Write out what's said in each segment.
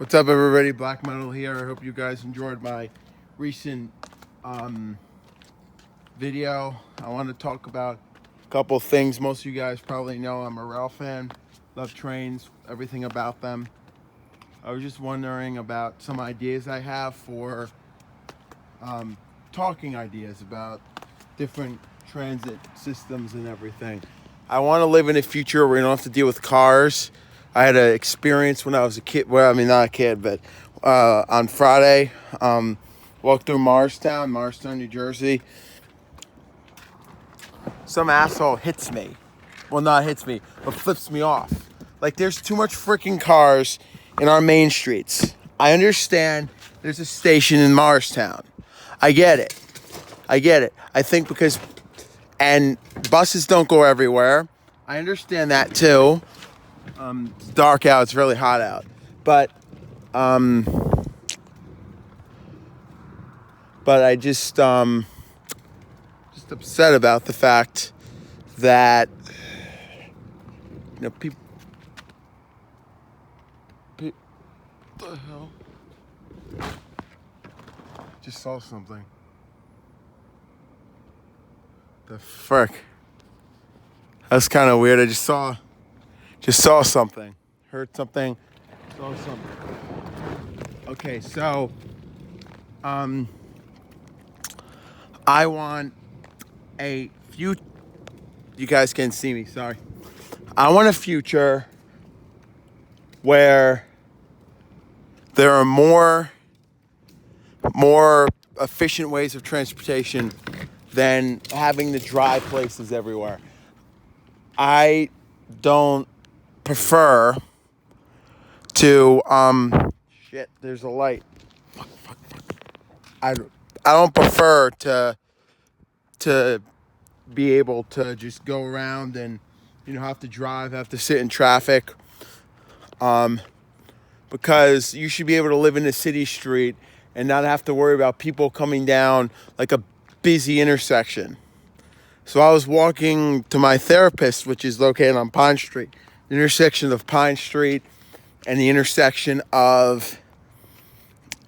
What's up, everybody? Black Metal here. I hope you guys enjoyed my recent video. I want to talk about a couple things. Most of you guys probably know I'm a rail fan. Love trains, everything about them. I was just wondering about some ideas I have for talking ideas about different transit systems and everything. I want to live in a future where we don't have to deal with cars. I had an experience when I was a kid. Well, I mean, not a kid, but on Friday, walked through Morristown, New Jersey. Some asshole hits me. Well, not hits me, but flips me off. Like, there's too much freaking cars in our main streets. I understand there's a station in Morristown. I get it. I think because, and buses don't go everywhere. I understand that too. It's dark out. It's really hot out, but I just upset about the fact that people. What the hell? Just saw something. The frick? That's kind of weird. I just saw something. Heard something. Saw something. Okay, so I want a future. You guys can't see me, sorry. I want a future where there are more efficient ways of transportation than having to drive places everywhere. I don't prefer to shit, there's a light. Fuck. I don't prefer to be able to just go around and have to drive, have to sit in traffic. Because you should be able to live in a city street and not have to worry about people coming down like a busy intersection. So I was walking to my therapist, which is located on Pine Street, the intersection of Pine Street and the intersection of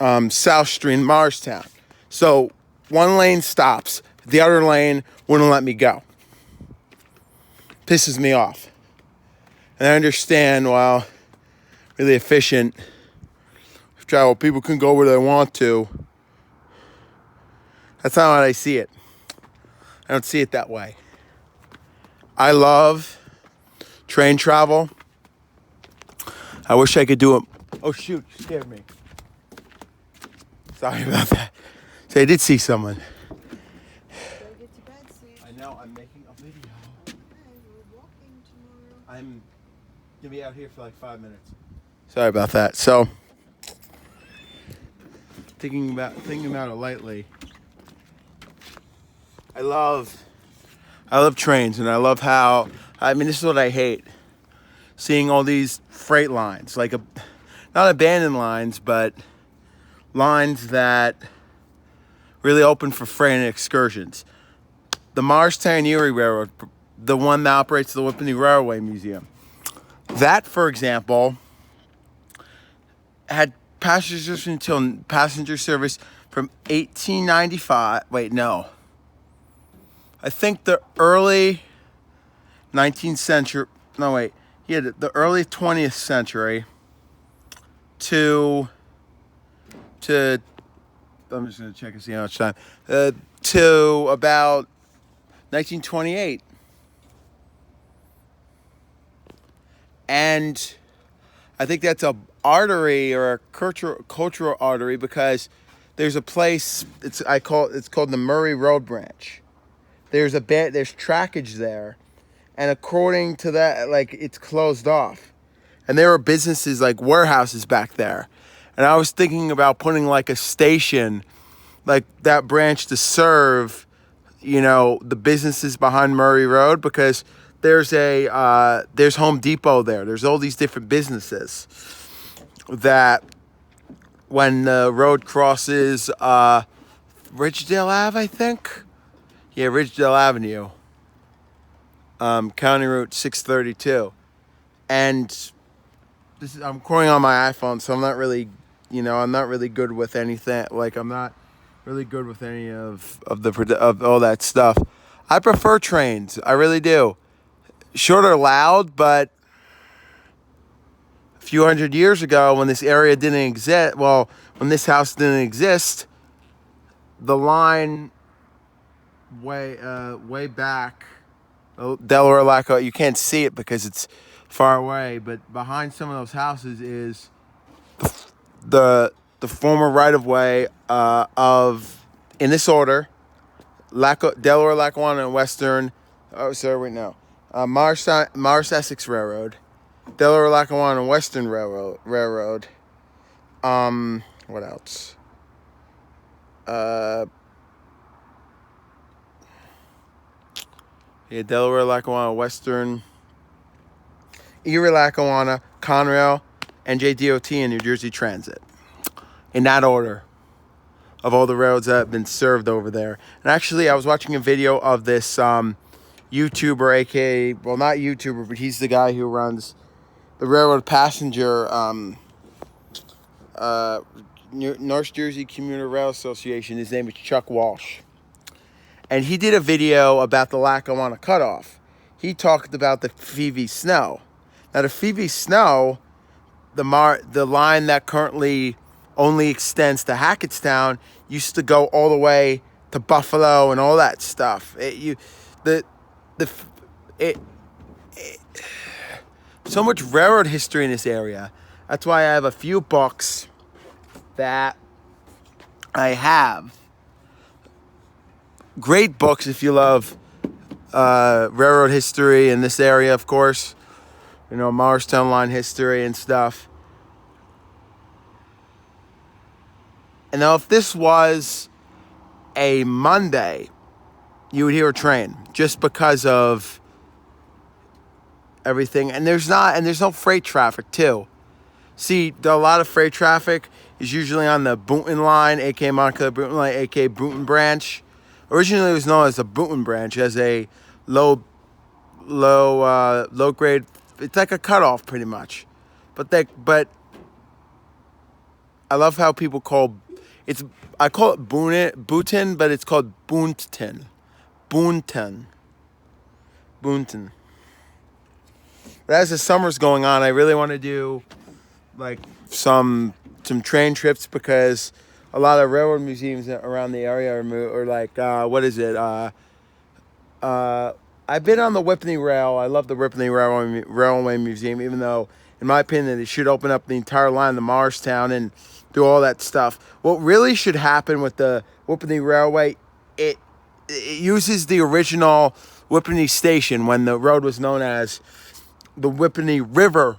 South Street in Morristown. So one lane stops, the other lane wouldn't let me go. Pisses me off. And I understand, well, really efficient travel, people can go where they want to. That's not how I see it. I don't see it that way. I love train travel. I wish I could do it. Oh shoot, you scared me. Sorry about that. So I did see someone. I know, I'm making a video. We're walking tomorrow. I'm gonna be out here for like 5 minutes. Sorry about that. So thinking about it lightly. I love trains, and I love how, this is what I hate. Seeing all these freight lines, like not abandoned lines, but lines that really open for freight and excursions. The Morristown Erie Railroad, the one that operates the Whippany Railway Museum. That, for example, had passenger service from 1895. Wait, no. I think the early 19th century. No, wait. Yeah, the early 20th century to. I'm just gonna check and see how much time. To about 1928, and I think that's a artery or a cultural artery because there's a place. It's called the Murray Road Branch. There's trackage there, and according to that, like, it's closed off, and there were businesses like warehouses back there, and I was thinking about putting like a station, like that branch to serve, the businesses behind Murray Road, because there's Home Depot there. There's all these different businesses that when the road crosses Ridgedale Ave, I think. Yeah, Ridgedale Avenue, County Route 632. And I'm recording on my iPhone, so I'm not really, I'm not really good with anything. Like I'm not really good with any of all that stuff. I prefer trains. I really do. Short or loud, but a few hundred years ago, when this area didn't exist, well, when this house didn't exist, the line way back, Delaware Lackawanna, you can't see it because it's far away, but behind some of those houses is the former right of way of, in this order, Delaware Lackawanna and Western. Oh, sorry, wait, no. Morris Essex Railroad, Delaware Lackawanna and Western Railroad. What else? Delaware Lackawanna, Western, Erie Lackawanna, Conrail, NJDOT, and New Jersey Transit. In that order of all the roads that have been served over there. And actually, I was watching a video of this YouTuber, aka, well, not YouTuber, but he's the guy who runs the Railroad Passenger North Jersey Commuter Rail Association. His name is Chuck Walsh. And he did a video about the Lackawanna Cutoff. He talked about the Phoebe Snow. Now, the Phoebe Snow, the line that currently only extends to Hackettstown, used to go all the way to Buffalo and all that stuff. So much railroad history in this area. That's why I have a few books that I have. Great books if you love railroad history in this area, of course. Morristown line history and stuff. And now, if this was a Monday, you would hear a train just because of everything. And there's no freight traffic too. See, a lot of freight traffic is usually on the Boonton line, aka Montclair Boonton line, aka Boonton branch. Originally, it was known as the Boonton branch, as a low grade. It's like a cutoff, pretty much. But I love how people call it's. I call it Boonton, but it's called Boonton. Boonton. But as the summer's going on, I really want to do like some train trips, because a lot of railroad museums around the area are like, what is it? I've been on the Whippany Rail. I love the Whippany Railway Museum, even though, in my opinion, they should open up the entire line to Morristown and do all that stuff. What really should happen with the Whippany Railway, it uses the original Whippany Station when the road was known as the Whippany River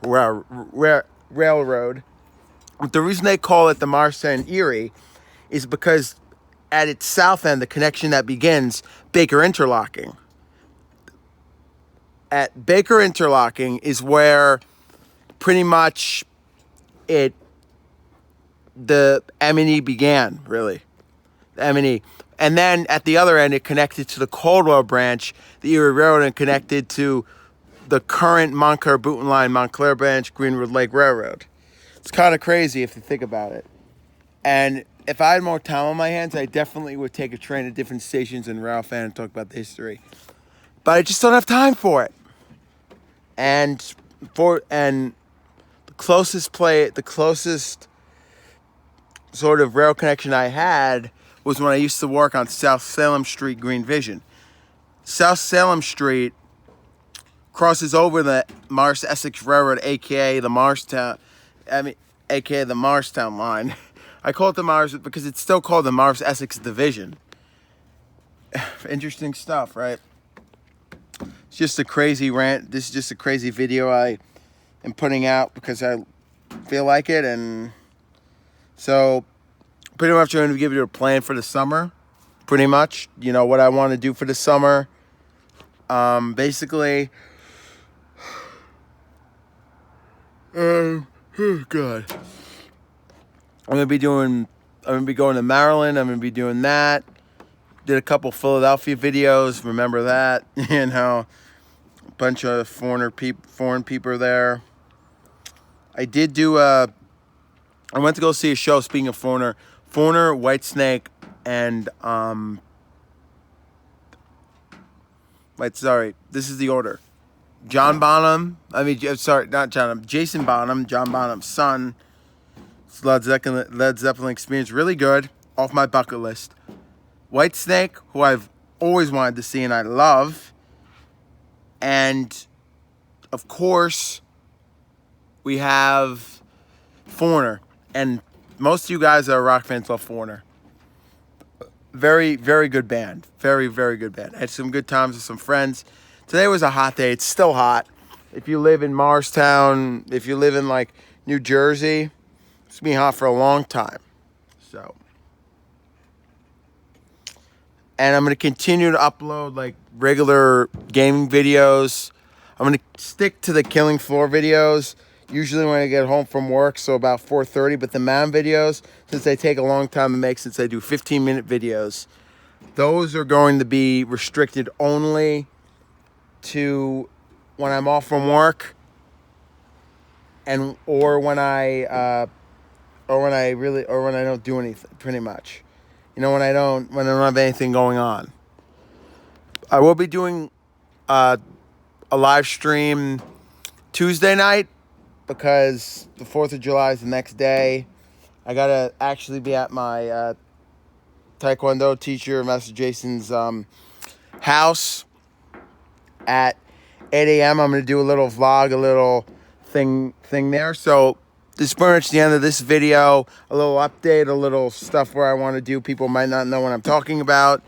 Railroad. But the reason they call it the Morristown Erie is because at its south end, the connection that begins Baker Interlocking. At Baker Interlocking is where pretty much the M&E began, really. The M&E. And then at the other end, it connected to the Caldwell branch, the Erie Railroad, and connected to the current Montclair Boonton line, Montclair branch, Greenwood Lake Railroad. It's kind of crazy if you think about it. And if I had more time on my hands, I definitely would take a train to different stations in Rail Fan and talk about the history. But I just don't have time for it. And the closest sort of rail connection I had was when I used to work on South Salem Street, Green Vision. South Salem Street crosses over the Morris Essex Railroad, aka the Morristown line. I call it the Morris because it's still called the Morris Essex Division. Interesting stuff, right? It's just a crazy rant. This is just a crazy video I am putting out because I feel like it. And so pretty much I'm going to give you a plan for the summer. Pretty much, what I want to do for the summer. Basically, oh God. I'm going to be going to Maryland. I'm going to be doing that. Did a couple Philadelphia videos. Remember that? A bunch of foreign people there. I did do I went to go see a show. Speaking of Foreigner, Whitesnake, and wait, sorry, this is the order. John Bonham. Sorry, not John. Jason Bonham. John Bonham's son. It's Led Zeppelin experience. Really good. Off my bucket list. Whitesnake, who I've always wanted to see and I love. And, of course, we have Foreigner. And most of you guys that are rock fans love Foreigner. Very, very good band. Very, very good band. I had some good times with some friends. Today was a hot day. It's still hot. If you live in Morristown, if you live in, like, New Jersey, it's going to be hot for a long time. So. And I'm going to continue to upload, like, regular gaming videos. I'm going to stick to the Killing Floor videos, usually when I get home from work, so about 4:30. But the Madden videos, since they take a long time to make, since I do 15-minute videos, those are going to be restricted only to when I'm off from work, and or when I don't do anything, pretty much. You know, when I don't have anything going on. I will be doing a live stream Tuesday night because the 4th of July is the next day. I gotta actually be at my Taekwondo teacher, Master Jason's house at 8 a.m. I'm gonna do a little vlog, a little thing there. So this is pretty much the end of this video. A little update, a little stuff where I want to do. People might not know what I'm talking about.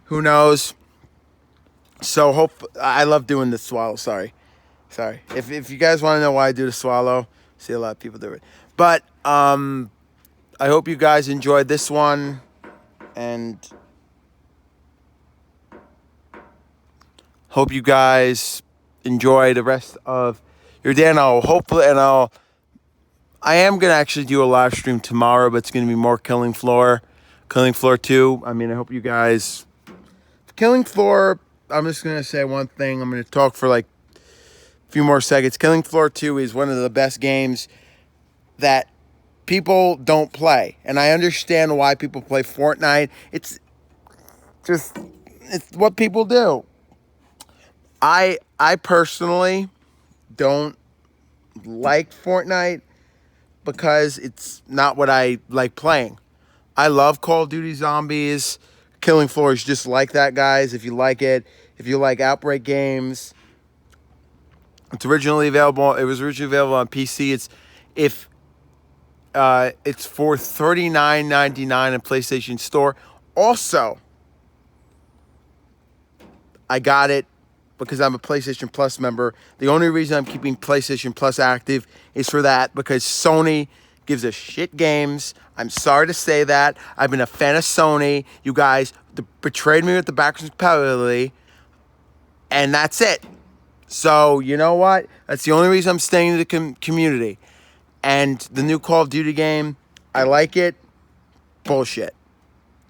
Who knows? So I love doing the swallow. Sorry. If you guys want to know why I do the swallow, see a lot of people do it. But I hope you guys enjoyed this one, and hope you guys enjoy the rest of your day. And I am gonna actually do a live stream tomorrow, but it's gonna be more Killing Floor 2. I mean, I hope you guys. Killing Floor. I'm just gonna say one thing. I'm gonna talk for like a few more seconds. Killing Floor 2 is one of the best games that people don't play, and I understand why people play Fortnite. It's what people do. I personally don't like Fortnite because it's not what I like playing. I love Call of Duty Zombies. Killing Floor is just like that, guys. If you like it, if you like Outbreak games, it was originally available on PC. It's for $39.99 in PlayStation Store. Also, I got it because I'm a PlayStation Plus member. The only reason I'm keeping PlayStation Plus active is for that, because Sony gives us shit games. I'm sorry to say that. I've been a fan of Sony. You guys betrayed me with the backwards compatibility, and that's it. So, you know what? That's the only reason I'm staying in the community. And the new Call of Duty game, I like it. Bullshit.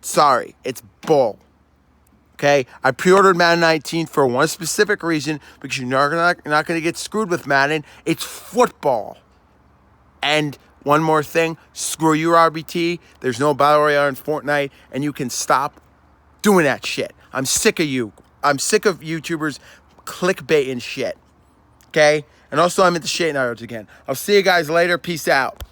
Sorry, it's bull. Okay, I pre-ordered Madden 19 for one specific reason, because you're not going to get screwed with Madden. It's football. And one more thing, screw you, RBT. There's no Battle Royale in Fortnite, and you can stop doing that shit. I'm sick of you. I'm sick of YouTubers clickbaiting shit. Okay? And also, I'm into shit narratives again. I'll see you guys later. Peace out.